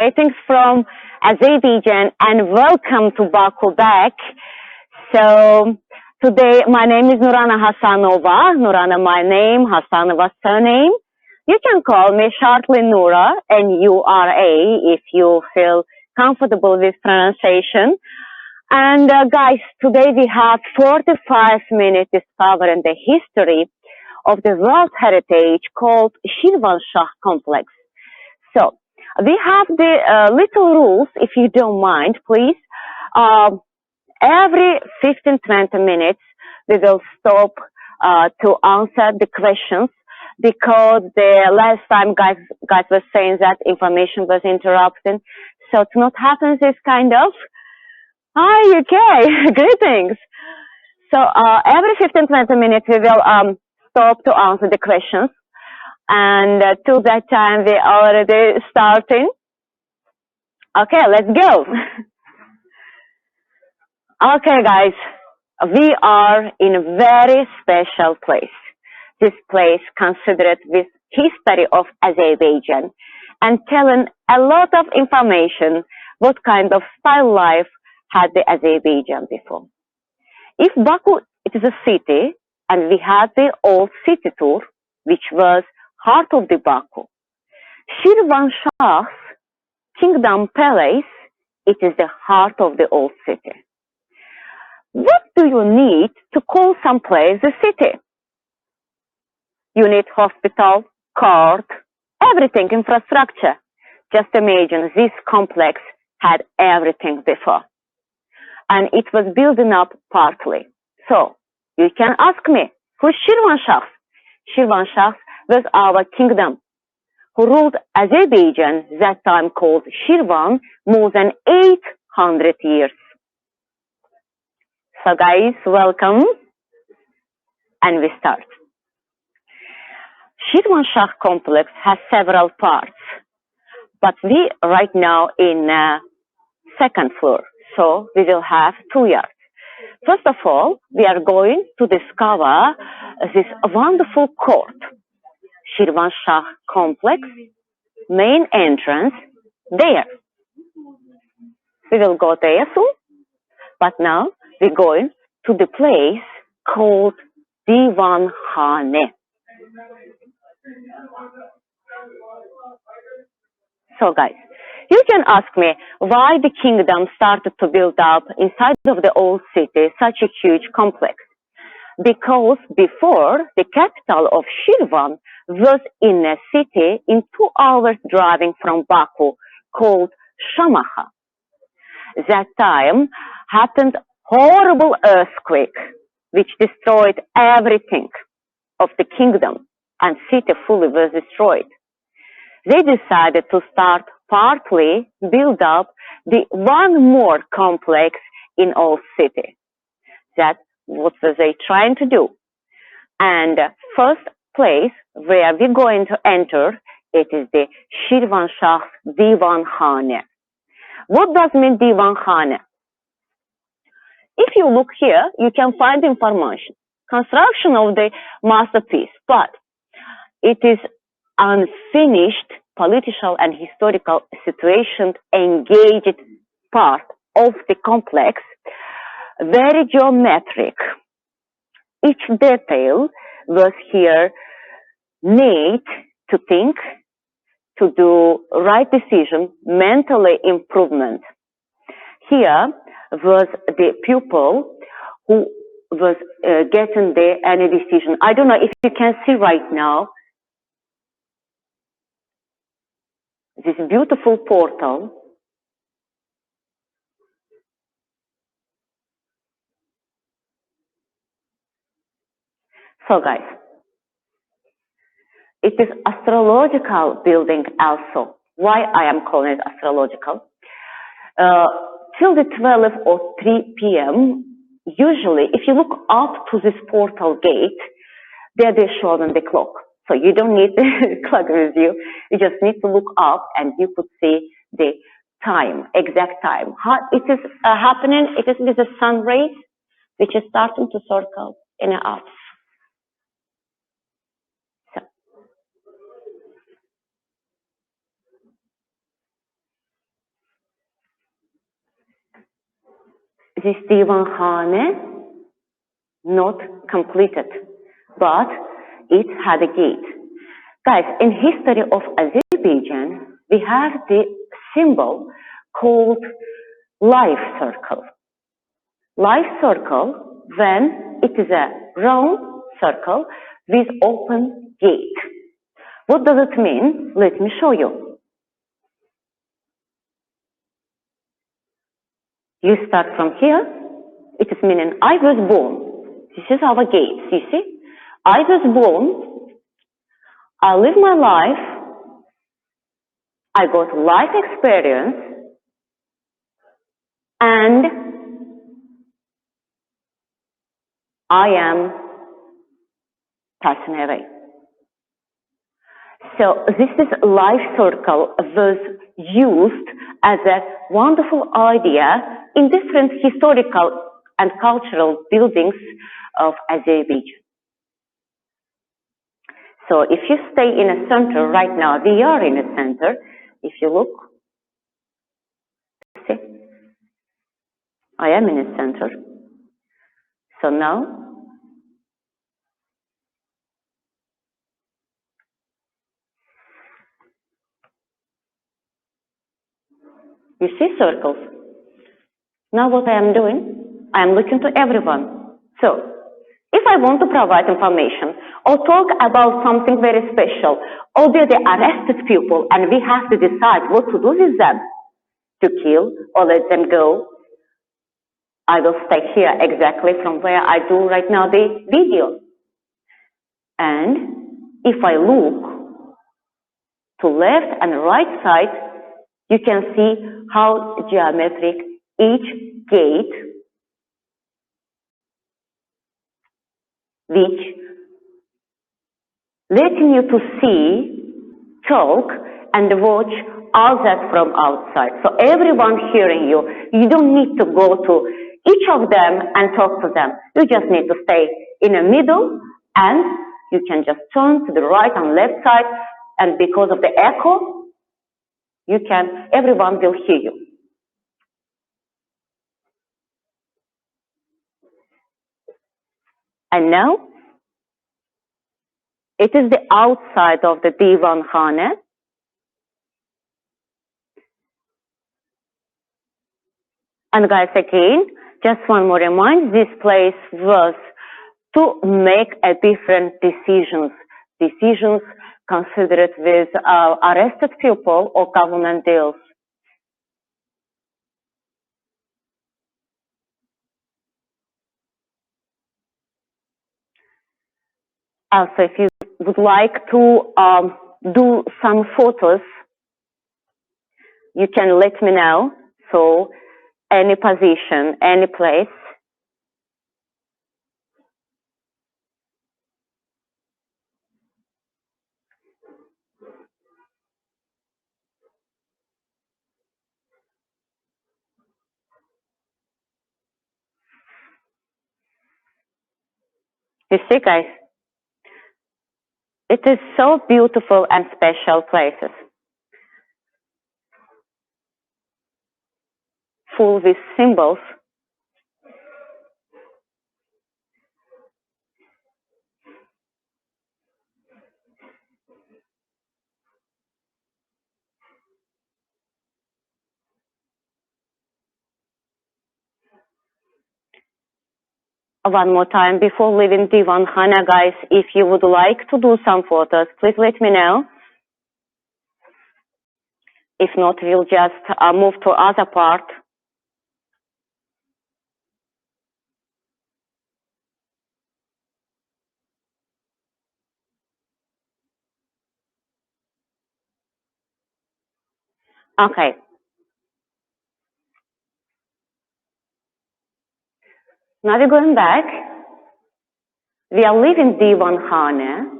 Greetings from Azerbaijan and welcome to Baku back. So today my name is Nurana Hasanova. Nurana my name, Hasanova surname. You can call me shortly Nura, N-U-R-A, if you feel comfortable with pronunciation. And guys, today we have 45 minutes discovering the history of the World Heritage called Shirvanshakh complex. So we have the little rules, if you don't mind, please. Every 15-20 minutes, we will stop to answer the questions because the last time guys were saying that information was interrupted. So to not happen this kind of, hi UK, greetings. So every 15-20 minutes, we will stop to answer the questions. And till that time, we're already starting. Okay, let's go. Okay, guys, we are in a very special place. This place considered with history of Azerbaijan and telling a lot of information what kind of style life had the Azerbaijan before. If Baku, it is a city, and we had the old city tour, which was heart of the Baku. Shirvanshakhs Kingdom Palace, it is the heart of the old city. What do you need to call some place a city? You need hospital, court, everything, infrastructure. Just imagine this complex had everything before. And it was building up partly. So, you can ask me, who's Shirvanshahs? Shirvanshahs was our kingdom, who ruled Azerbaijan, that time called Shirvan, more than 800 years. So guys, welcome, and we start. Shirvanshakh complex has several parts, but we right now in second floor, so we will have 2 yards. First of all, we are going to discover this wonderful court. Shirvanshakh complex, main entrance, there. We will go there soon, but now we're going to the place called Divan Khane. So guys, you can ask me why the kingdom started to build up inside of the old city such a huge complex. Because before, the capital of Shirvan was in a city in 2 hours driving from Baku called Shamaha. That time happened horrible earthquake which destroyed everything of the kingdom and city fully was destroyed. They decided to start partly build up the one more complex in old city. That what were they trying to do? And first place where we're going to enter, it is the Shirvanshakhs Divan Khane. What does mean Divan Khane? If you look here, you can find information. Construction of the masterpiece, but it is unfinished political and historical situation engaged part of the complex, very geometric. Each detail was here made to think, to do right decision, mentally improvement. Here was the pupil who was getting any decision. I don't know if you can see right now this beautiful portal. So guys, it is astrological building also. Why I am calling it astrological? Till the 12 or 3 p.m., usually if you look up to this portal gate, there they show on the clock. So you don't need the clock with you. You just need to look up and you could see the time, exact time. How it is happening, it is with the sun rays, which is starting to circle in and out. So. this divankhane not completed, but it had a gate. Guys, in history of Azerbaijan, we have the symbol called life circle. Life circle when it is a round circle with open gate. What does it mean? Let me show you. You start from here. It is meaning I was born. This is our gate, you see? I was born. I live my life. I got life experience. And I am passing away. So this is life circle was used as a wonderful idea in different historical and cultural buildings of Azerbaijan. So if you stay in a center right now, we are in a center. If you look, see, I am in a center. So now, you see circles. Now what I am doing, I am looking to everyone. So, if I want to provide information or talk about something very special, or they're the arrested people and we have to decide what to do with them, to kill or let them go, I will stay here exactly from where I do right now the video. And if I look to left and right side, you can see how geometric each gate, which letting you to see, talk, and watch all that from outside. So everyone hearing you, you don't need to go to each of them and talk to them. You just need to stay in the middle, and you can just turn to the right and left side, and because of the echo, you can, everyone will hear you. And now, it is the outside of the divankhane. And guys, again, just one more reminder, this place was to make a different decisions considered with arrested people or government deals. Also, if you would like to do some photos, you can let me know. So, any position, any place. You see, guys, it is so beautiful and special places, full with symbols. One more time, before leaving divankhane, guys, if you would like to do some photos, please let me know. If not, we'll just move to other part. Okay. Now we're going back. We are leaving divankhane.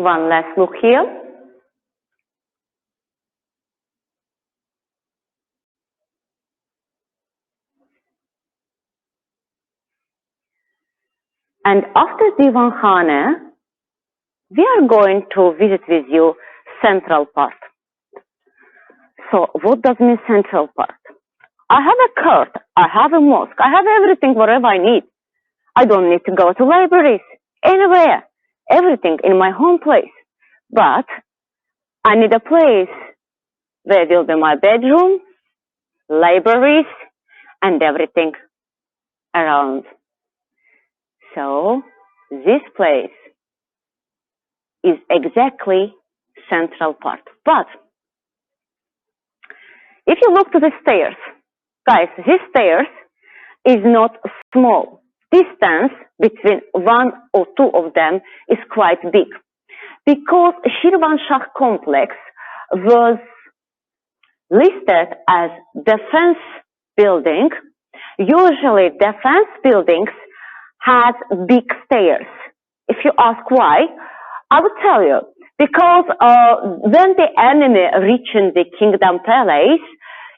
One last look here. And after Divankhane, we are going to visit with you central part. So what does mean central part? I have a court, I have a mosque, I have everything, whatever I need. I don't need to go to libraries, anywhere, everything in my home place. But I need a place where will be my bedroom, libraries, and everything around. So this place is exactly central part. But if you look to the stairs, guys, these stairs is not small. Distance between one or two of them is quite big. Because Shirvanshakh complex was listed as defense building, usually defense buildings has big stairs. If you ask why, I would tell you, because when the enemy reaches the kingdom palace,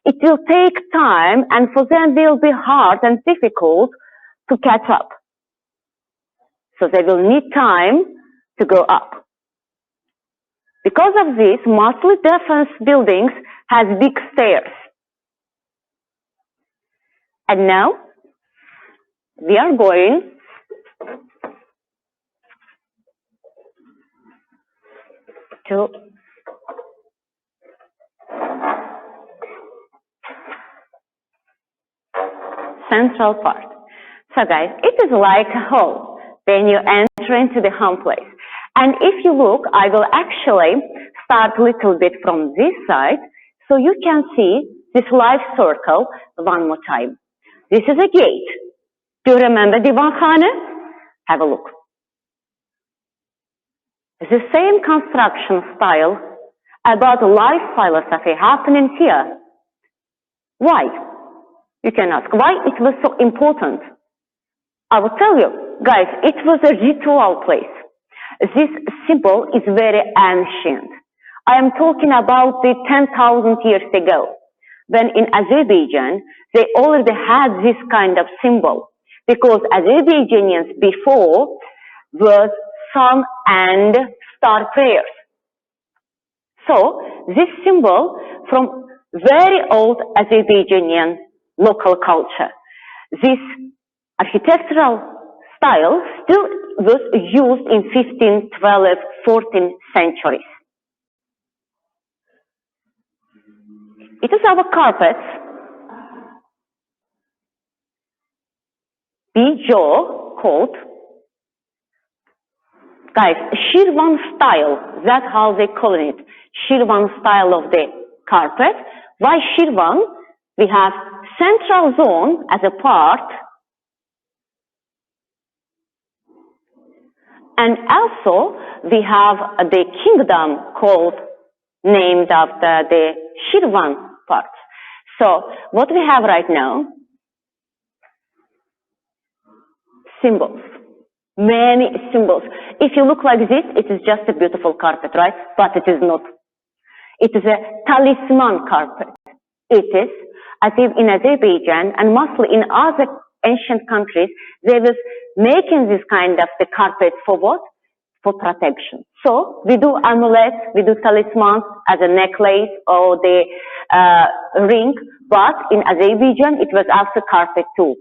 it will take time and for them will be hard and difficult to catch up. So they will need time to go up. Because of this, mostly defense buildings has big stairs. And now we are going to central part. So guys, it is like a hall when you enter into the home place. And if you look, I will actually start a little bit from this side so you can see this life circle one more time. This is a gate. Do you remember Divankhane? Have a look. The same construction style about life philosophy happening here. Why? You can ask, why it was so important? I will tell you, guys, it was a ritual place. This symbol is very ancient. I am talking about the 10,000 years ago, when in Azerbaijan, they already had this kind of symbol, because Azerbaijanians before was sun and star prayers. So this symbol from very old Azerbaijanian local culture, this architectural style still was used in 15th, 12th, 14th centuries. It is our carpets, Bijo called, guys, Shirvan style, that's how they call it, Shirvan style of the carpet. Why Shirvan? We have central zone as a part, and also we have the kingdom called, named after the Shirvan part. So what we have right now, symbols, many symbols. If you look like this, it is just a beautiful carpet, right? But it is not. It is a talisman carpet. It is, I think in Azerbaijan and mostly in other ancient countries, they was making this kind of the carpet for what? For protection. So we do amulets, we do talismans as a necklace or the ring, but in Azerbaijan it was also carpet too.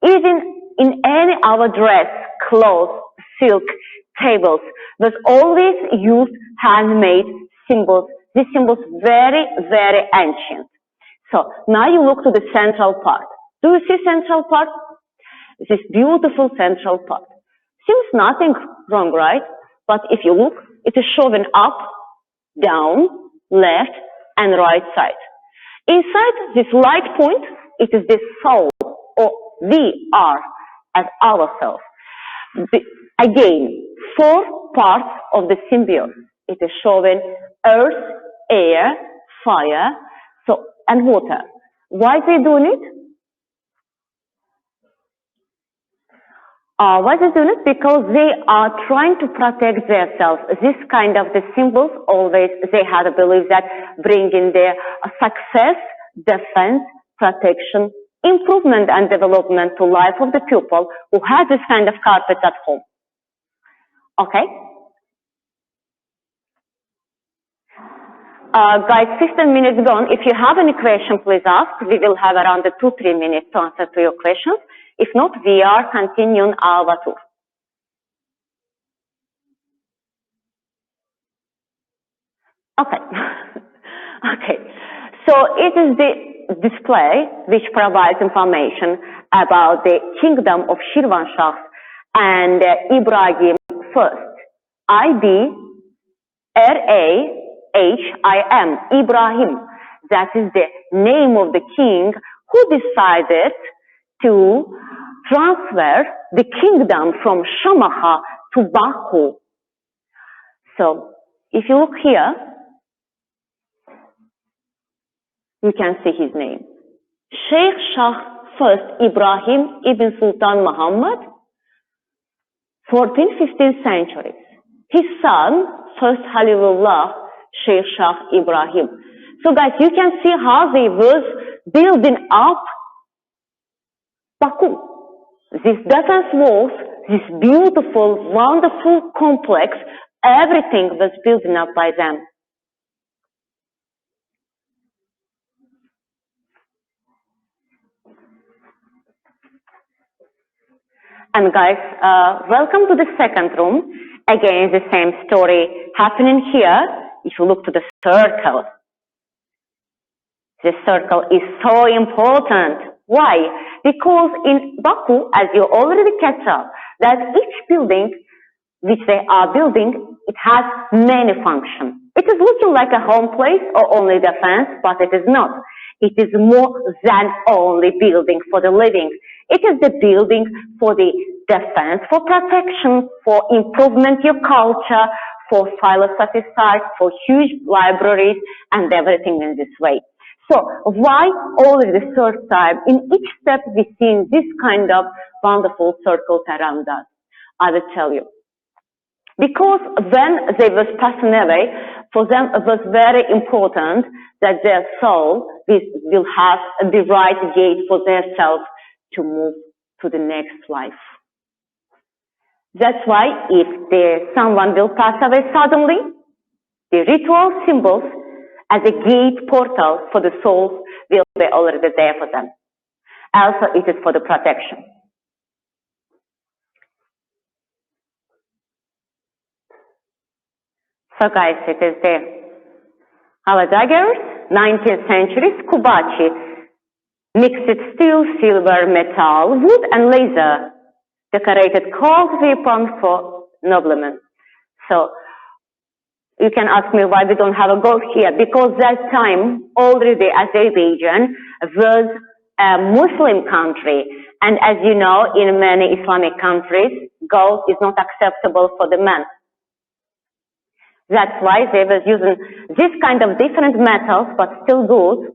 Even in any our dress, clothes, silk, tables, was always used handmade symbols. These symbols very, very ancient. So now you look to the central part. Do you see central part? This beautiful central part. Seems nothing wrong, right? But if you look, it is showing up, down, left, and right side. Inside this light point, it is the soul, or we are as ourselves. Again, 4 parts of the symbiote. It is showing earth, air, fire, so and water. Why they doing it? Why they do it? Because they are trying to protect themselves. This kind of the symbols always they had a belief that bringing their success, defense, protection, improvement and development to life of the people who have this kind of carpets at home. Okay. Guys, 15 minutes gone. If you have any question, please ask. We will have around 2-3 minutes to answer to your questions. If not, we are continuing our tour. Okay. Okay. So it is the display which provides information about the kingdom of Shirvanshakhs and Ibrahim first. I-B-R-A-H-I-M, Ibrahim. That is the name of the king who decided to transfer the kingdom from Shamaha to Baku. So if you look here, you can see his name. Sheikh Shah first Ibrahim ibn Sultan Muhammad, 14th, 15th centuries. His son, first Halilullah, Sheikh Shah Ibrahim. So guys, you can see how they was building up Baku. These defense walls, this beautiful, wonderful complex, everything was building up by them. And guys, welcome to the second room. Again, the same story happening here. If you look to the circle, the circle is so important. Why? Because in Baku, as you already catch up, that each building which they are building, it has many functions. It is looking like a home place or only defense, but it is not. It is more than only building for the living. It is the building for the defense, for protection, for improvement of culture, for philosophy sites, for huge libraries, and everything in this way. So why already the third time in each step we see this kind of wonderful circles around us? I will tell you. Because when they was passing away, for them it was very important that their soul will have the right gate for their self to move to the next life. That's why if someone will pass away suddenly, the ritual symbols as a gate portal for the souls will be already there for them. Also, it is for the protection. So guys, it is the our daggers, 19th century, Kubachi, mixed steel, silver, metal, wood, and laser, decorated carved weapons for noblemen. So you can ask me why we don't have a gold here, because that time already Azerbaijan was a Muslim country, and as you know, in many Islamic countries, gold is not acceptable for the men. That's why they were using this kind of different metals, but still good.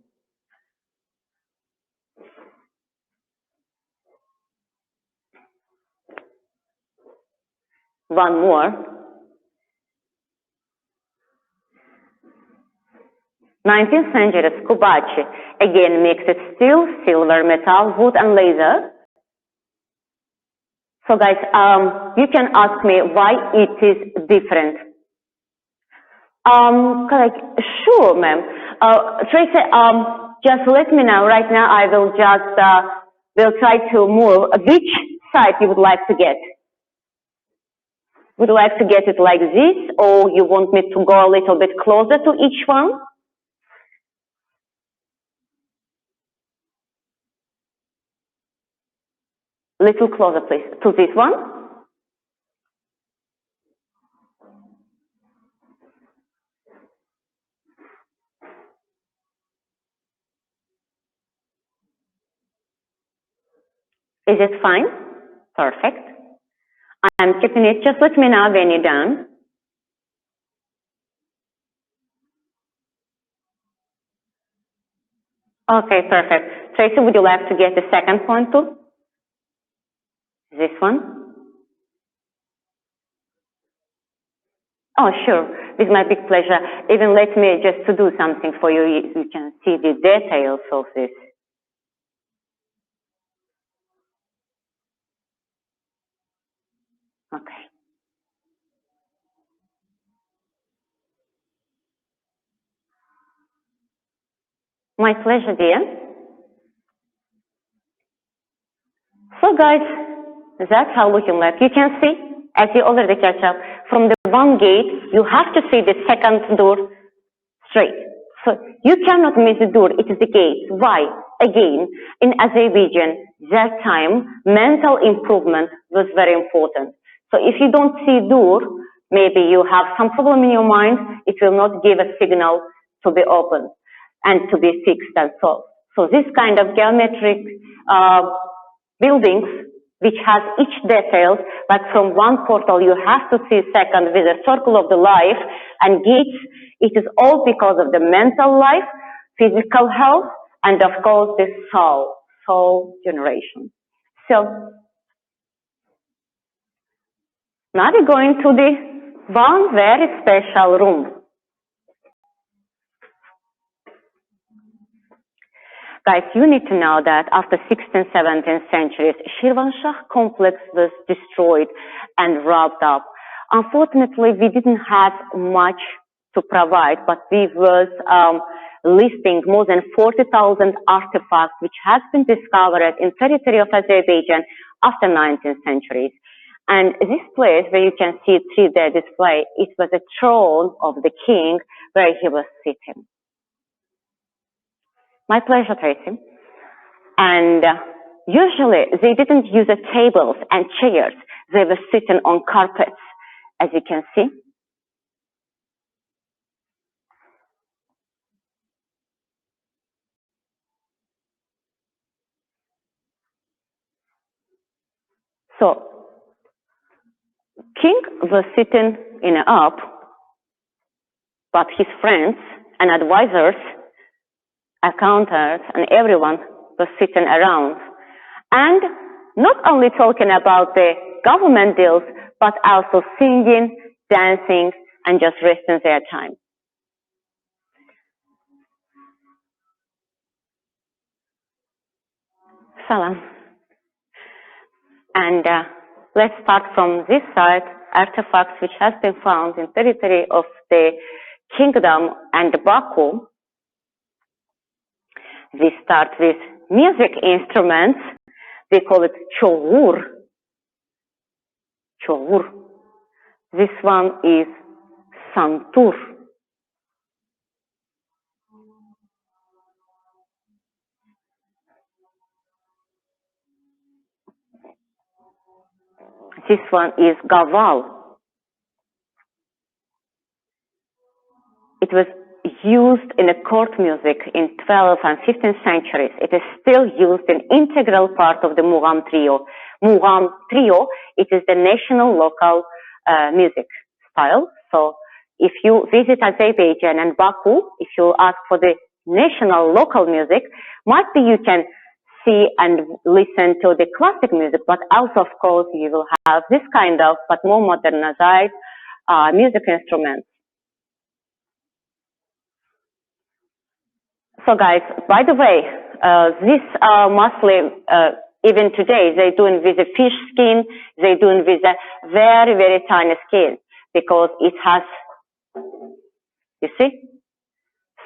One more. 19th century, Kubachi, again mixed steel, silver, metal, wood, and laser. So guys, you can ask me why it is different. Correct. Sure, ma'am. Tracy, just let me know. Right now, I will just will try to move. Which side you would like to get? Would you like to get it like this, or you want me to go a little bit closer to each one? Little closer, please, to this one. Is it fine? Perfect. I'm keeping it. Just let me know when you're done. Okay, perfect. Tracy, would you like to get the second point too? This one? Oh, sure. With my big pleasure. Even let me just to do something for you. You can see the details of this. Okay. My pleasure, dear. So guys, that's how looking like. You can see, as you already catch up, from the one gate, you have to see the second door straight. So you cannot miss the door, it is the gate. Why? Again, in Azerbaijan, that time, mental improvement was very important. So if you don't see door, maybe you have some problem in your mind, it will not give a signal to be opened and to be fixed and solved. So this kind of geometric buildings, which has each detail, but from one portal you have to see second with a circle of the life and gates. It is all because of the mental life, physical health, and of course the soul generation. So now we're going to the one very special room. Guys, you need to know that after 16th, 17th centuries, Shirvanshakh complex was destroyed and robbed up. Unfortunately, we didn't have much to provide, but we was listing more than 40,000 artifacts which has been discovered in territory of Azerbaijan after 19th centuries. And this place where you can see 3D display, it was a throne of the king where he was sitting. My pleasure, Tracy. And usually they didn't use the tables and chairs. They were sitting on carpets, as you can see. So, king was sitting in an up, but his friends and advisors, accountants, and everyone was sitting around. And not only talking about the government deals, but also singing, dancing, and just wasting their time. Salam. And let's start from this side, artifacts which has been found in territory of the kingdom and Baku. We start with music instruments. We call it çoğur. Çoğur. This one is santur. This one is gaval. It was used in the court music in 12th and 15th centuries. It is still used in integral part of the Mugham trio. Mugham trio, it is the national local music style. So if you visit Azerbaijan and Baku, if you ask for the national local music, might be you can see and listen to the classic music, but also of course you will have this kind of, but more modernized music instruments. So guys, by the way, this mostly, even today, they're doing with a fish skin, they're doing with a very, very tiny skin, because it has, you see,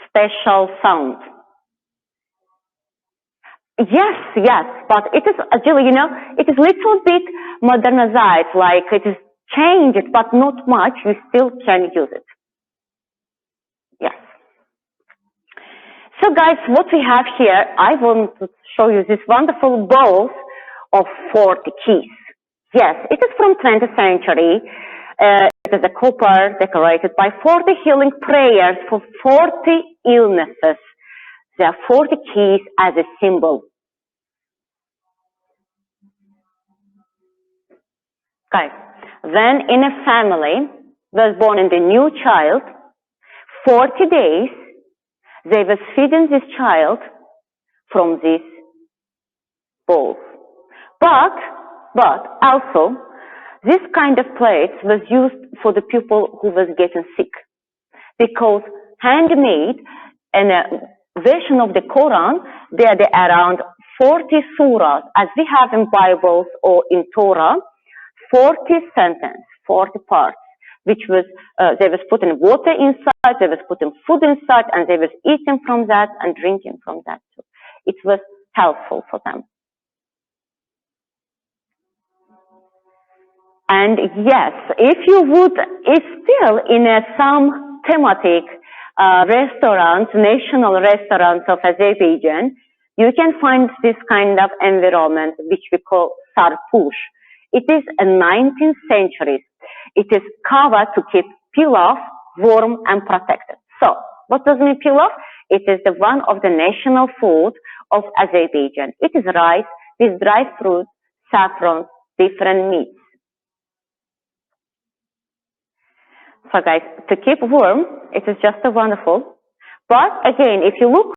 special sound. Yes, but it is actually, you know, it is little bit modernized, like it is changed, but not much, you still can use it. Yes. So guys, what we have here, I want to show you this wonderful bowl of 40 keys. Yes, it is from 20th century. It is a copper decorated by 40 healing prayers for 40 illnesses. There are 40 keys as a symbol. Guys, when in a family was born in the new child, 40 days, they were feeding this child from this bowl. But also, this kind of plates was used for the people who was getting sick, because handmade in a version of the Quran, there are around 40 surahs, as we have in Bibles or in Torah, 40 sentences, 40 parts, which was, they was putting water inside, they was putting food inside, and they was eating from that and drinking from that too. It was helpful for them. And yes, if you would, it's still in some thematic restaurants, national restaurants of Azerbaijan, you can find this kind of environment, which we call sarpush. It is a 19th century. It is covered to keep pilaf warm and protected. So, what does mean pilaf? It is the one of the national food of Azerbaijan. It is rice with dried fruits, saffron, different meats. So guys, to keep warm, it is just a wonderful. But again, if you look,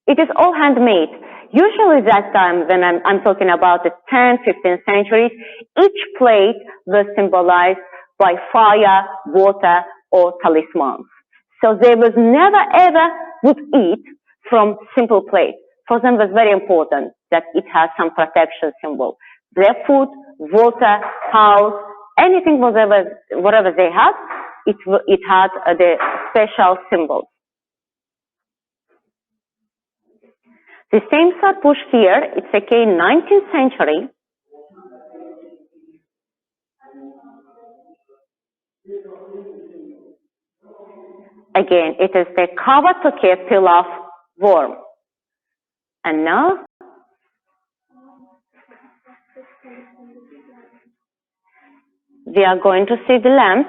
it is all handmade. Usually that time, when I'm talking about the 10th, 15th centuries, each plate was symbolized by fire, water, or talismans. So they was never ever would eat from simple plate. For them it was very important that it has some protection symbol. Their food, water, house, anything whatever they had, it had the special symbols. The same sarpush here, it's again 19th century. Again, it is the cover to keep pilaf warm. And now, we are going to see the lamp,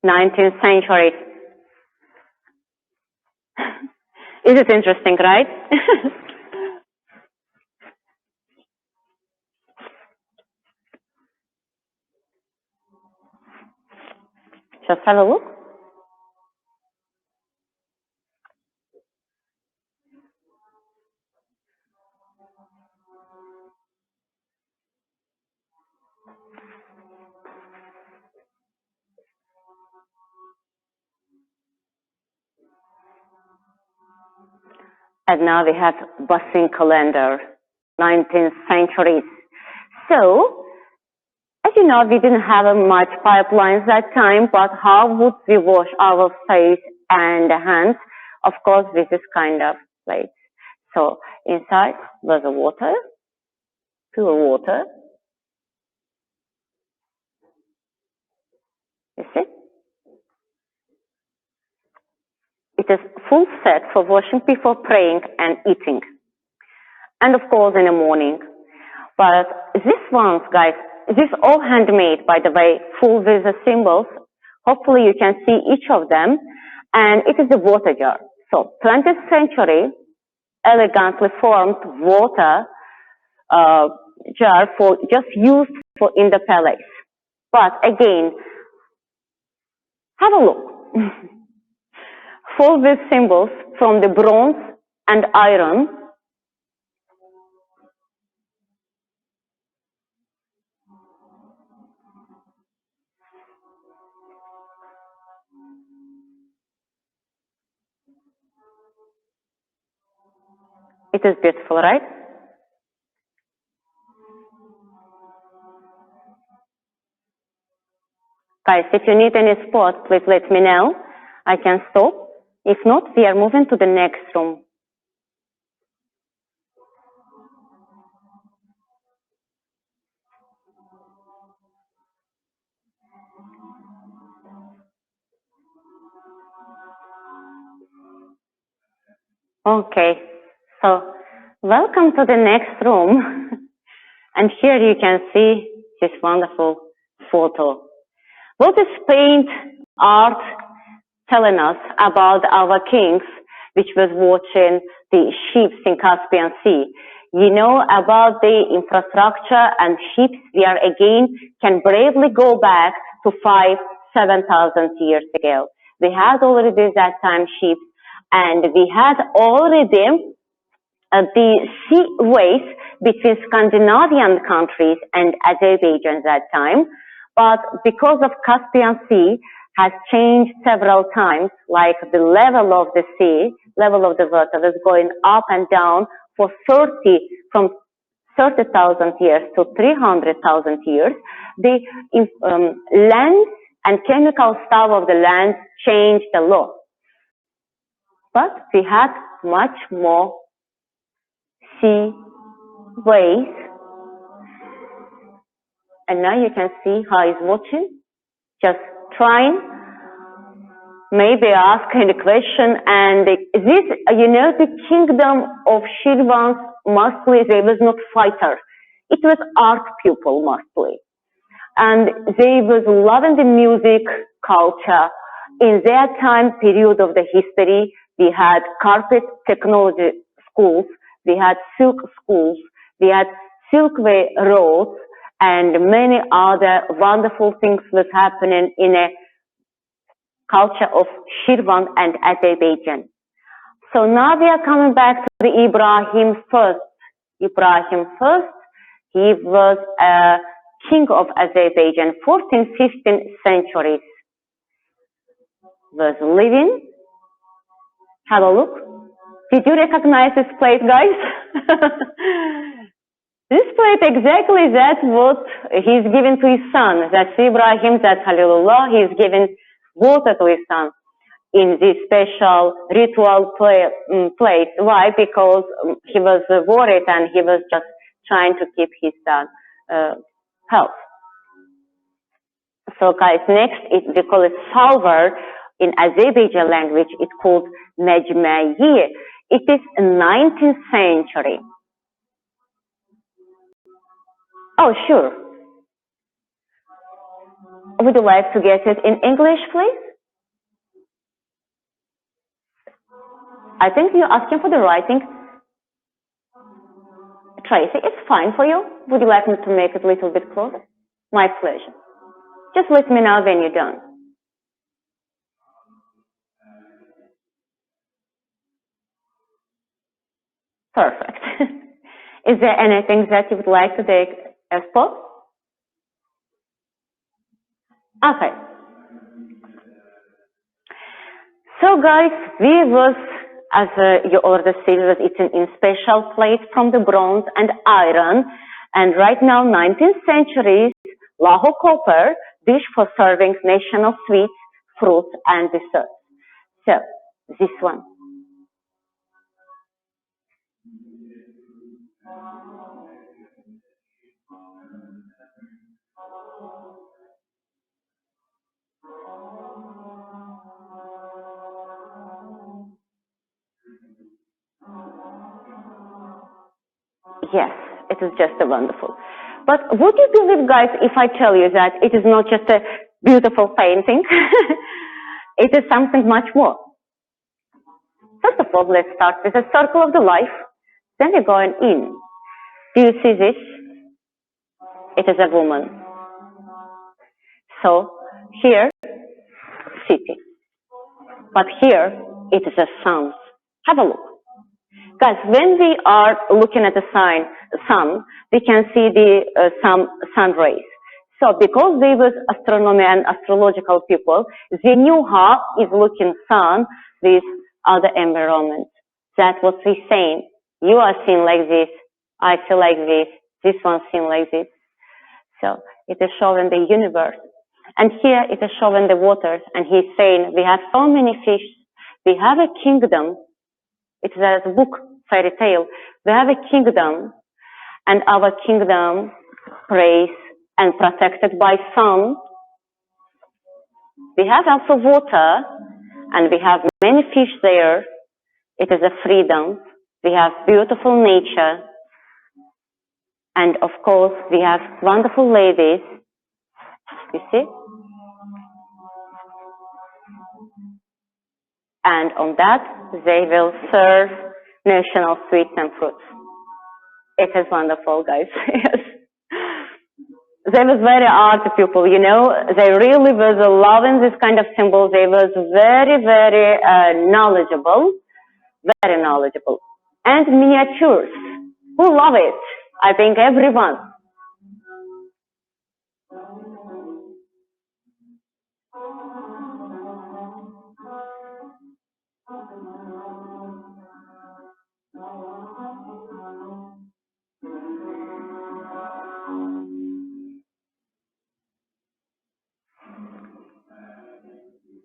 19th century. It is interesting, right? Just have a look. And now we have busing calendar, 19th century. So, as you know, we didn't have much pipelines that time, but how would we wash our face and hands? Of course, with this kind of plates. So, inside was the water, pure water. You see? It is full set for washing before praying and eating. And of course in the morning. But this ones, guys, this is all handmade, by the way, full with the symbols. Hopefully you can see each of them. And it is a water jar. So 20th century, elegantly formed water jar for just used for in the palace. But again, have a look. Full with symbols from the bronze and iron. It is beautiful, right? Guys, if you need any spot, please let me know. I can stop. If not, we are moving to the next room. Okay, so welcome to the next room. And here you can see this wonderful photo. What is paint art telling us about our kings, which was watching the ships in Caspian Sea? You know about the infrastructure and ships. We are again can bravely go back to 5,000-7,000 years ago. We had already that time ships, and we had already the seaways between Scandinavian countries and Azerbaijan at that time. But because of Caspian Sea has changed several times, like the level of the sea, level of the water is going up and down for from 30,000 years to 300,000 years, the land and chemical stuff of the land changed a lot. But we had much more sea ways. And now you can see how he's watching, just trying, maybe ask any question. And this, you know, the kingdom of Shirvans mostly, they was not fighters. It was art people mostly. And they was loving the music culture. In their time period of the history, we had carpet technology schools, we had silk schools, we had silkway roads, and many other wonderful things was happening in a culture of Shirvan and Azerbaijan. So now we are coming back to the Ibrahim first. Ibrahim first, he was a king of Azerbaijan, 14th, 15th centuries. Was living. Have a look. Did you recognize this plate, guys? This plate exactly that's what he's given to his son. That's Ibrahim, that's Halilullah. He's given water to his son in this special ritual place. Why? Because he was worried and he was just trying to keep his son health. So guys, next we call it salver. In Azerbaijan language, it's called Mejmeyi. It is 19th century. Oh, sure. Would you like to get it in English, please? I think you're asking for the writing. Tracy, it's fine for you. Would you like me to make it a little bit closer? My pleasure. Just let me know when you're done. Perfect. Is there anything that you would like to take as well? Okay. So guys, we was, as you already see, that it's in special plates from the bronze and iron. And right now, 19th century, Lahore copper, dish for serving national sweets, fruits, and desserts. So, this one. Yes, it is just a wonderful. But would you believe, guys, if I tell you that it is not just a beautiful painting, it is something much more. First of all, let's start with a circle of the life. Then we're going in. Do you see this? It is a woman. So here, city. But here, it is a sun. Have a look. Guys, when we are looking at the sun, we can see the sun rays. So because they were astronomy and astrological people, they knew how is looking sun with other environments. That's what we're saying. You are seen like this, I feel like this one seen like this. So it is showing the universe. And here it is showing the waters, and he's saying, we have so many fish, we have a kingdom. It's a book, fairy tale. We have a kingdom, and our kingdom praised and protected by sun. We have also water, and we have many fish there. It is a freedom. We have beautiful nature. And of course, we have wonderful ladies. You see? And on that, they will serve national sweets and fruits. It is wonderful, guys. Yes. They was very art people, you know. They really was loving this kind of symbols. They was very, very knowledgeable. Very knowledgeable. and miniatures. Who love it? I think everyone.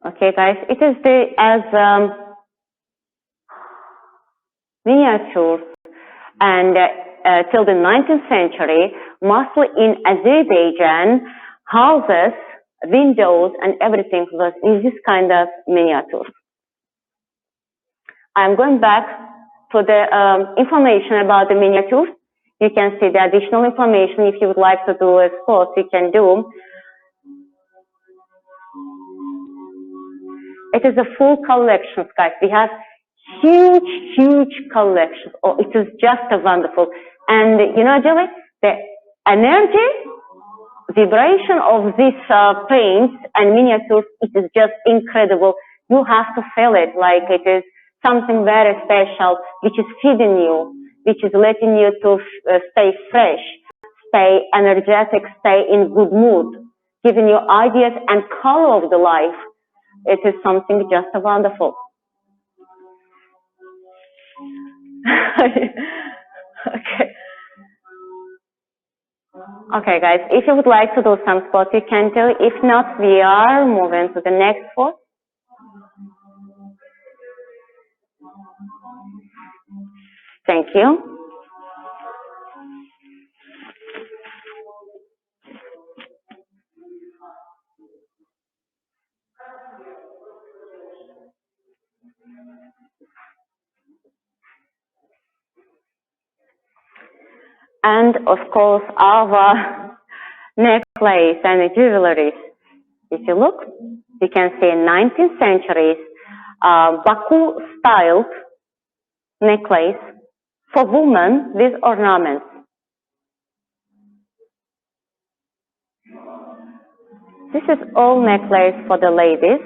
Okay, guys, it is miniatures, and till the 19th century, mostly in Azerbaijan, houses, windows, and everything was in this kind of miniatures. I'm going back to the information about the miniatures. You can see the additional information. If you would like to do a spot, you can do. It is a full collection, guys. We have huge collections. Oh, it is just wonderful. And you know, Julie, the energy, vibration of these paints and miniatures, it is just incredible. You have to feel it like it is something very special, which is feeding you, which is letting you to stay fresh, stay energetic, stay in good mood, giving you ideas and color of the life. It is something just wonderful. Okay, guys, if you would like to do some spots, you can do. If not, we are moving to the next spot. Thank you. And of course, our necklace and jewelry. If you look, you can see 19th century Baku styled necklace for women with ornaments. This is all necklace for the ladies.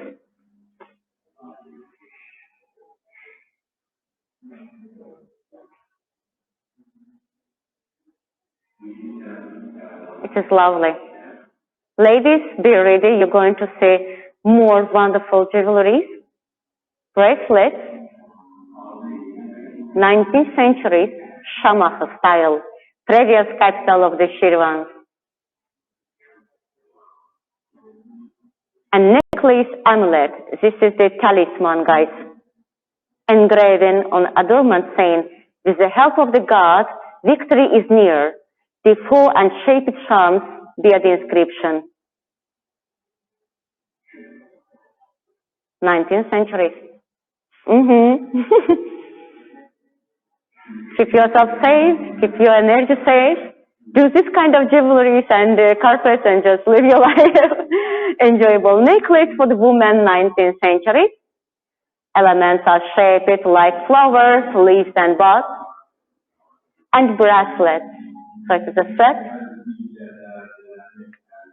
It is lovely. Ladies, be ready. You're going to see more wonderful jewelry, bracelets, 19th century Shirvanshakhs style, previous capital of the Shirvans. And necklace amulet. This is the talisman, guys. Engraving on adornment saying, with the help of the god, victory is near. The four and shaped charms bear the inscription. 19th century. Keep yourself safe, keep your energy safe. Do this kind of jewelry and carpets and just live your life. Enjoyable necklace for the woman, 19th century. Elements are shaped like flowers, leaves, and buds. And bracelets. So it is a set.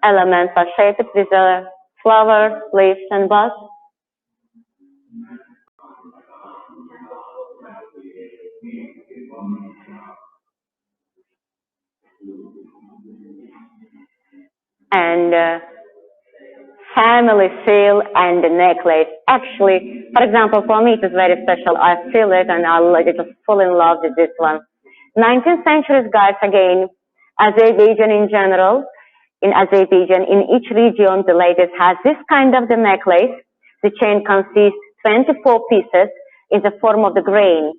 Elements are shaped with flowers, leaves, and buds. And family seal and the necklace. Actually, for example, for me it is very special. I feel it and I just fall in love with this one. 19th century, guys, again, Azerbaijan in general. In Azerbaijan, in each region, the ladies has this kind of the necklace. The chain consists 24 pieces in the form of the grain.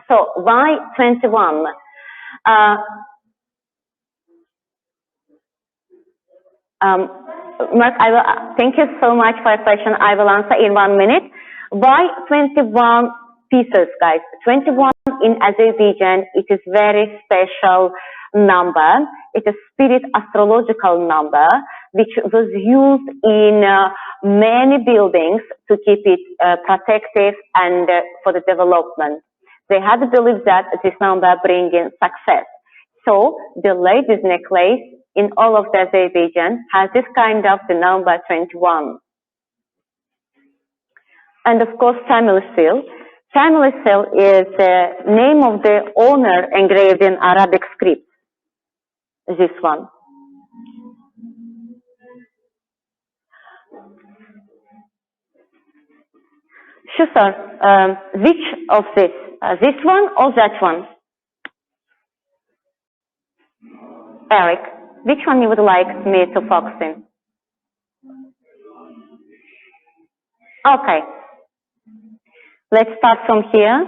So why 21? Mark, thank you so much for your question. I will answer in 1 minute. Why 21 pieces, guys? 21 in Azerbaijan, it is very special number. It is spirit astrological number, which was used in many buildings to keep it protective and for the development. They had to believe that this number brings in success. So the ladies' necklace in all of the Azerbaijan has this kind of the number 21. And of course, family seal. Family cell is the name of the owner engraved in Arabic script. This one. Sure, sir. Which of this? This one or that one? Eric, which one you would like me to focus in? Okay. Let's start from here.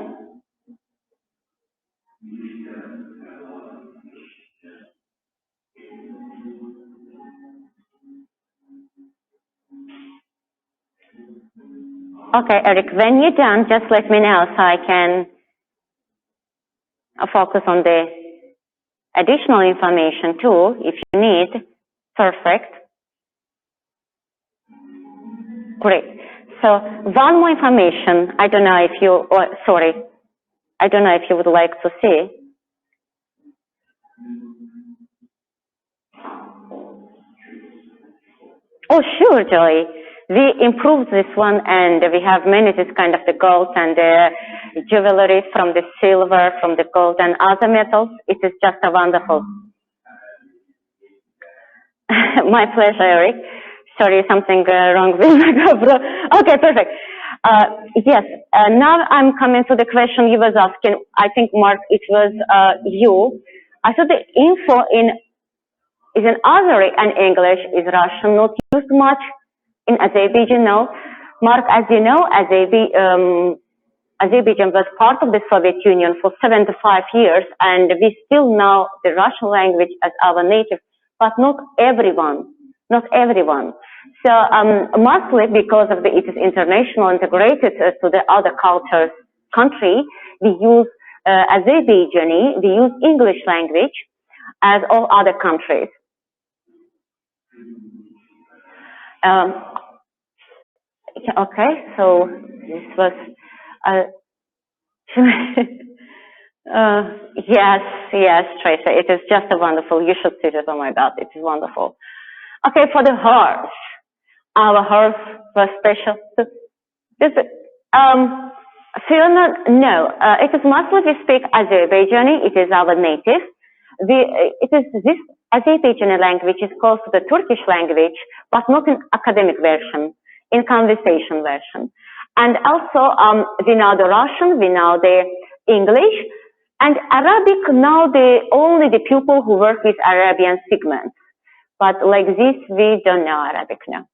Okay, Eric, when you're done, just let me know so I can focus on the additional information too, if you need. Perfect. Great. So one more information. I don't know if you, I don't know if you would like to see. Oh, sure, Joy. We improved this one, and we have many this kind of the gold and the jewelry from the silver, from the gold and other metals. It is just a wonderful. My pleasure, Eric. Sorry, something wrong with my GoPro. Okay, perfect. Yes, now I'm coming to the question you was asking. I think, Mark, it was you. I thought the info is in Azeri and English, is Russian, not used much. In Azerbaijan, no. Mark, as you know, Azerbaijan was part of the Soviet Union for 75 years, and we still know the Russian language as our native, but not everyone. Not everyone. So, mostly because of it is international, integrated to the other cultures country, we use Azerbaijani, we use English language as all other countries. Okay, so this was, yes, Tracy, it is just a wonderful, you should see it, oh my God, it is wonderful. Okay, for the horse, our horse was special. Fiona, no, it is mostly we speak Azerbaijani, it is our native. It is this Azerbaijani language is close to the Turkish language, but not in academic version, in conversation version. And also, we know the Russian, we know the English, and Arabic now only the people who work with Arabian segments. But like this, we don't know Arabic now.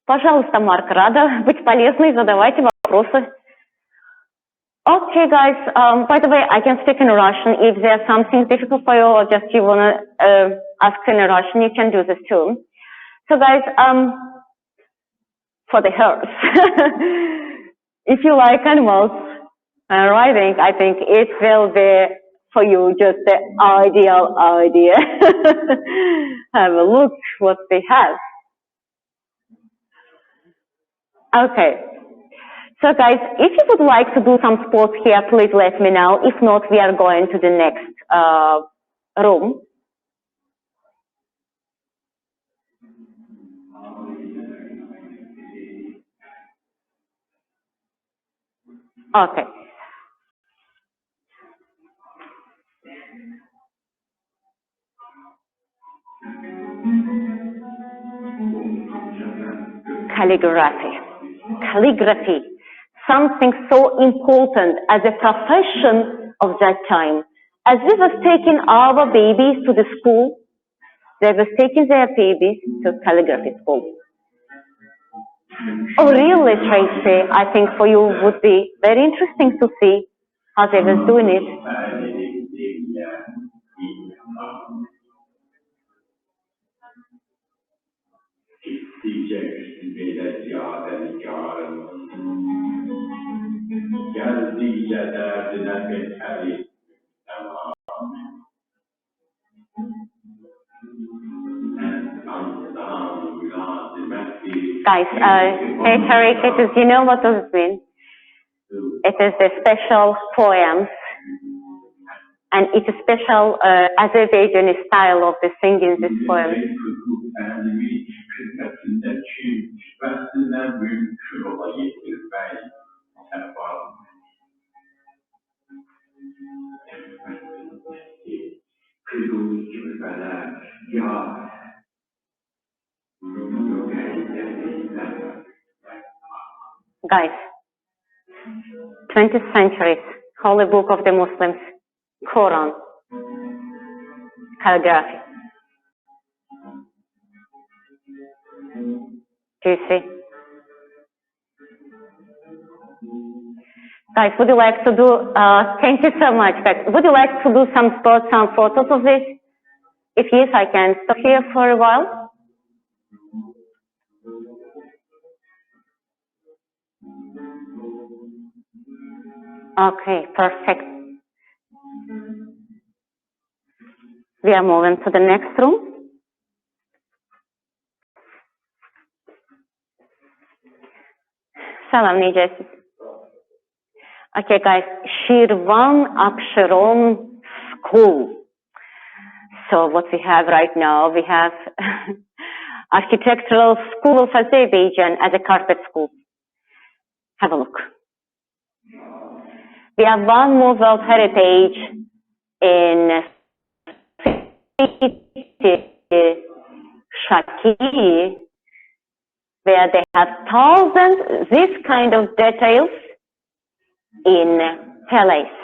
Пожалуйста, Марк, рада быть полезной, задавайте вопросы. Okay, guys, by the way, I can speak in Russian. If there's something difficult for you or just you want to ask in Russian, you can do this too. So guys, for the horse, if you like animals riding, I think it will be for you just the ideal idea. Have a look what they have. Okay. So guys, if you would like to do some sports here, please let me know. If not, we are going to the next room. Okay. Calligraphy. Calligraphy. Something so important as a profession of that time. As we were taking our babies to the school, they were taking their babies to calligraphy school. Oh, really, Tracy? I think for you would be very interesting to see how they were doing it. Guys, hey Tariq, it is, you know what does it mean? It is the special poems, and it's a special Azerbaijani style of the singing this poem. Guys, 20th centuries, Holy Book of the Muslims, Quran, calligraphy. Do you see? Guys, would you like to do, thank you so much, guys. Would you like to do some photos of this? If yes, I can stop here for a while. Okay, perfect. We are moving to the next room. Salam Necesi. Okay, guys, Shirvanshakhs school. So what we have right now, we have Architectural School of Azerbaijan as a carpet school. Have a look. We have one more World Heritage in Shaki, where they have thousands, this kind of details in Palace.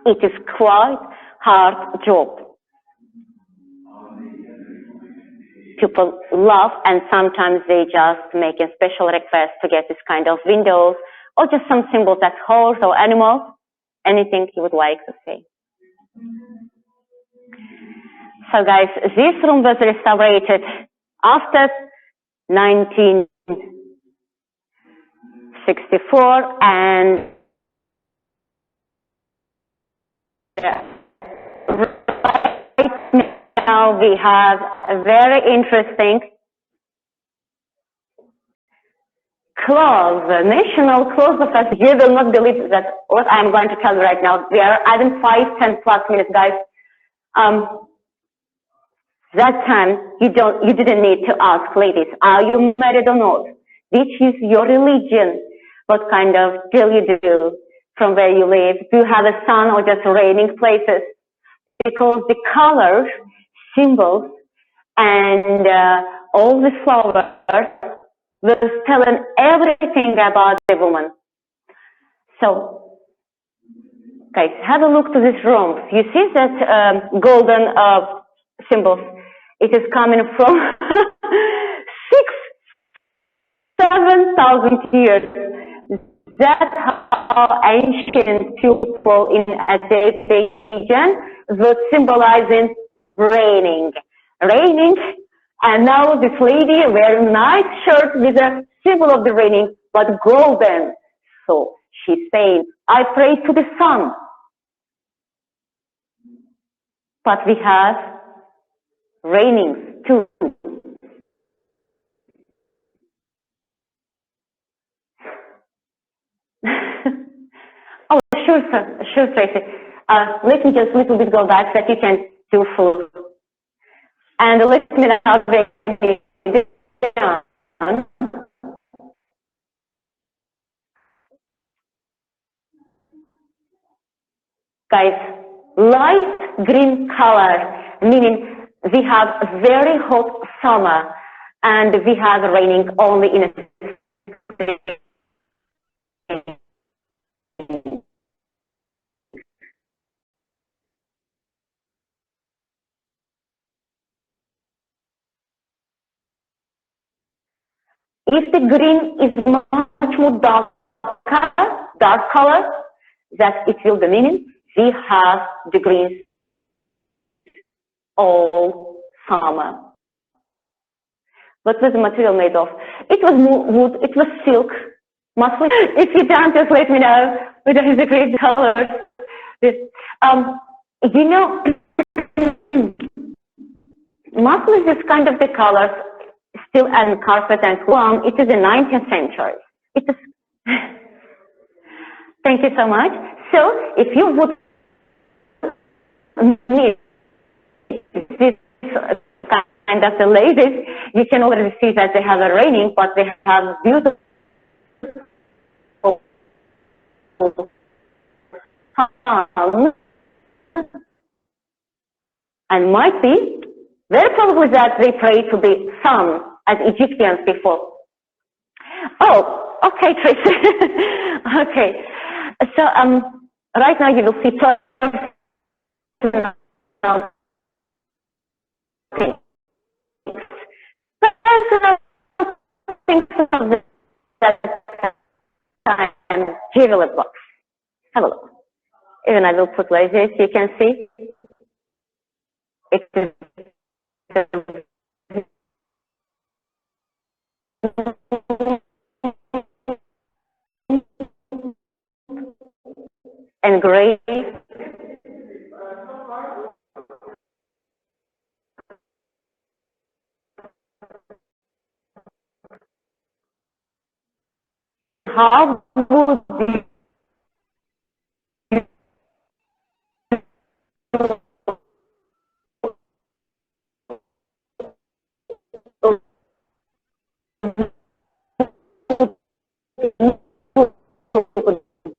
It is quite hard job. People love, and sometimes they just make a special request to get this kind of windows or just some symbols as horse or animals, anything you would like to say. So guys, this room was restored after 1964, and right now we have a very interesting clause, national clause of us. You will not believe that what I'm going to tell you right now. We are adding 5-10 plus minutes, guys. That time you didn't need to ask, ladies, are you married or not? Which is your religion? What kind of deal you do? From where you live? Do you have a sun or just raining places? Because the colors, symbols, and all the flowers was telling everything about the woman. So, guys, have a look to this room. You see that golden symbols? It is coming from 6,000-7,000 years. That's how ancient people in Azerbaijan were symbolizing raining. Raining, and now this lady wearing nice shirt with a symbol of the raining, but golden. So she's saying, I pray to the sun. But we have raining too. Oh, sure, sir. Sure, Tracy. Let me just a little bit go back so that you can do full. And let me now break it down. Guys, light green color, meaning we have very hot summer and we have raining only in a if the green is much more dark color, that it will be meaning we have the greens all summer. What was the material made of? It was wood, it was silk, muslin. If you don't, just let me know whether it's a great color. You know, muslin is kind of the colors still and carpet and warm. It is the 19th century. It is. Thank you so much. So, if you would need this kind of the ladies, You can already see that they have a raining, but they have beautiful palms, and might be very probably that they pray to the sun as Egyptians before. Oh, okay, Tracy. Okay, so right now you will see personal things of that time, jewelry box. Have a look. Even I will put like this, you can see. It is engraved. How would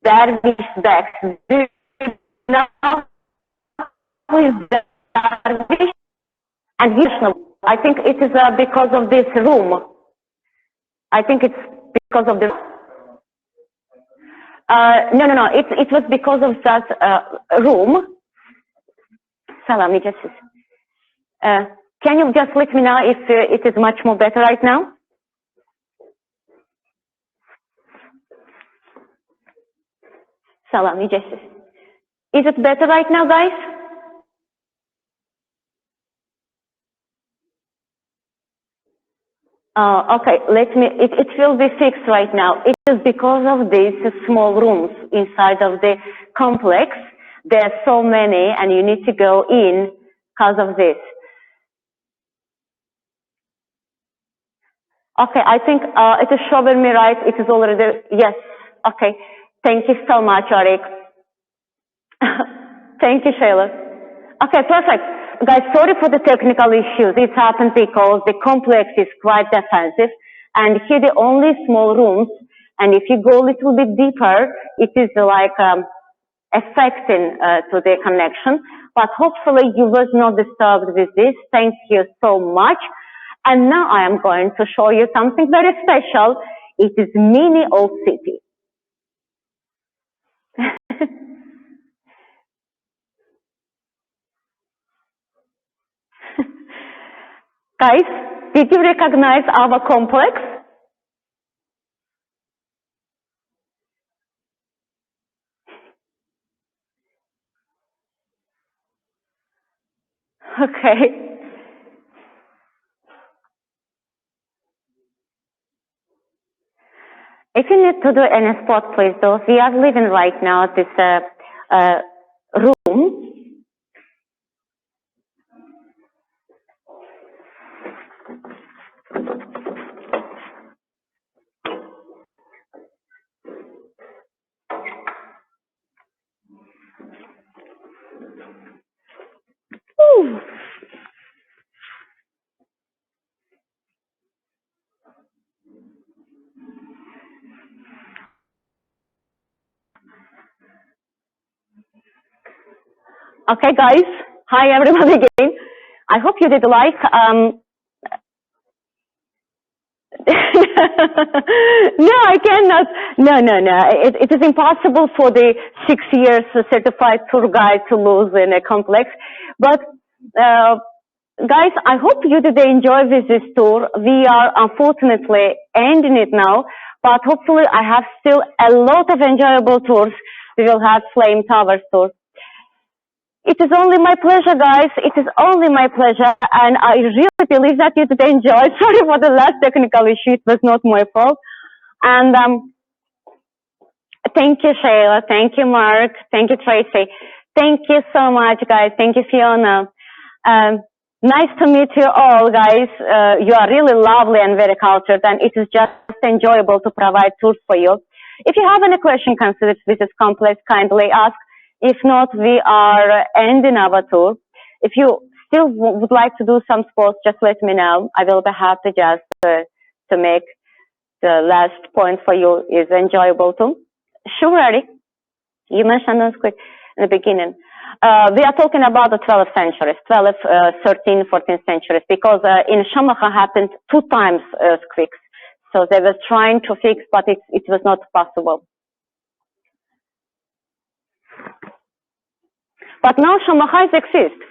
Dervish back? Now is Dervish, and I think it is because of this room. I think it's because of the. No. It was because of that room. Salam, can you just let me know if it is much more better right now? Salam, is it better right now, guys? Okay, it will be fixed right now. It is because of these small rooms inside of the complex. There are so many and you need to go in because of this. Okay, I think it is showing me right. It is already, yes. Okay, thank you so much, Arik. Thank you, Shayla. Okay, perfect. Guys, sorry for the technical issues. It happened because the complex is quite defensive and here the only small rooms, and if you go a little bit deeper, it is like affecting to the connection, but hopefully you was not disturbed with this. Thank you so much. And now I am going to show you something very special. It is mini old city. Guys, did you recognize our complex? Okay. If you need to do any spot, please do. We are living right now at this room. Ooh. Okay, guys. Hi, everyone again. I hope you did like. No, I cannot. No. It is impossible for the 6 years certified tour guide to lose in a complex. But guys, I hope you did enjoy this tour. We are unfortunately ending it now, but hopefully I have still a lot of enjoyable tours. We will have Flame Towers tour. It is only my pleasure, guys. It is only my pleasure, and I really believe that you did enjoy. Sorry for the last technical issue. It was not my fault. And thank you, Shayla. Thank you, Mark. Thank you, Tracy. Thank you so much, guys. Thank you, Fiona. Nice to meet you all, guys. You are really lovely and very cultured, and it is just enjoyable to provide tours for you. If you have any question concerning this complex, kindly ask. If not, we are ending our tour. If you still would like to do some sports, just let me know. I will be happy just to make the last point for you is enjoyable too. Surely, you mentioned this quick in the beginning. We are talking about the 12th centuries, 12th, 13th, 14th centuries, because in Shirvanshakhs happened 2 times earthquakes. So they were trying to fix, but it was not possible. But now Shirvanshakhs exist.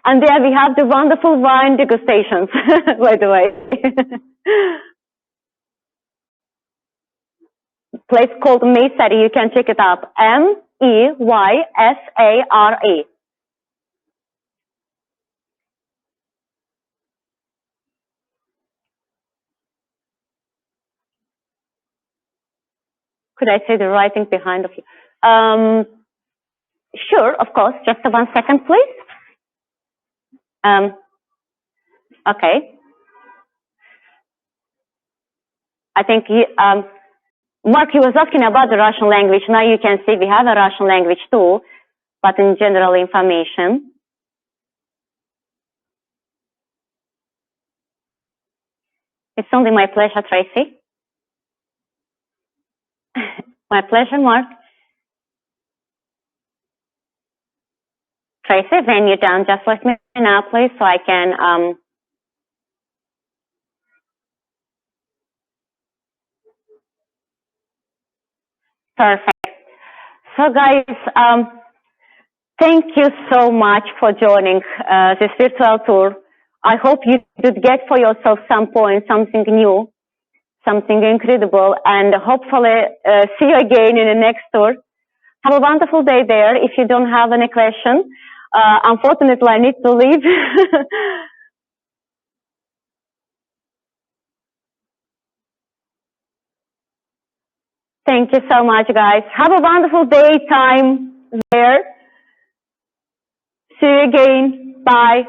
And there we have the wonderful wine degustations, by the way. Place called Meyssare, you can check it out. M-E-Y-S-A-R-E. Could I say the writing behind of you? Sure, of course. Just 1 second, please. Okay. I think Mark, he was asking about the Russian language. Now you can see we have a Russian language too, but in general information. It's only my pleasure, Tracy. My pleasure, Mark. Tracy, when you're done, just let me know, please, so I can Perfect. So guys, thank you so much for joining this virtual tour. I hope you did get for yourself some points, something new, something incredible, and hopefully see you again in the next tour. Have a wonderful day there. If you don't have any question, unfortunately I need to leave. Thank you so much, guys. Have a wonderful day time there. See you again. Bye.